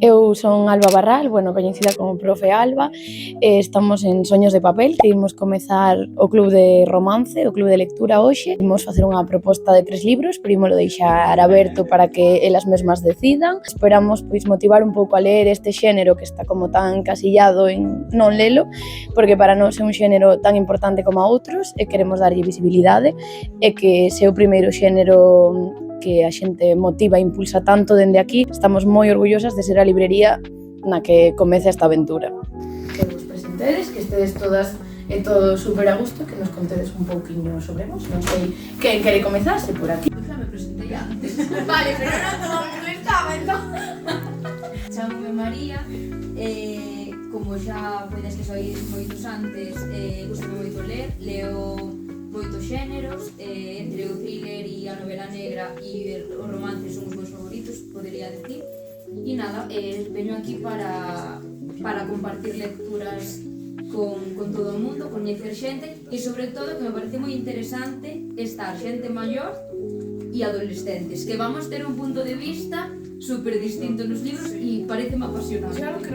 Eu son Alba Barral, bueno, coñecida como Profe Alba, estamos en Soños de Papel, que imos comezar o club de romance, o club de lectura hoxe. Imos facer unha proposta de 3 libros, pero imolo deixar aberto para que elas mesmas decidan. Esperamos pois motivar un pouco a ler este xénero que está como tan encasillado en non lelo, porque para nós é un xénero tan importante como a outros e queremos darlle visibilidade e que se o primeiro xénero que a xente motiva e impulsa tanto dende aquí. Estamos moi orgullosas de ser a librería na que comeza esta aventura. Que vos presentedes, que estedes todas e todos super a gusto, que nos contedes un pouquiño sobre vos. Non sei quen quere comezarse por aquí. Xa me presentei antes. Vale, pero non como me estaba, entón. Chámome María, como xa podes que sois moitos antes, gustame moito ler, leo moitos xéneros, entre o thriller e a novela negra e o romance son os meus favoritos, podería decir. E nada, veño aquí para compartir lecturas con todo o mundo, coñecer xente e sobre todo que me parece moi interesante estar xente maior e adolescentes, que vamos ter un punto de vista super distinto nos libros e pareceme apasionante.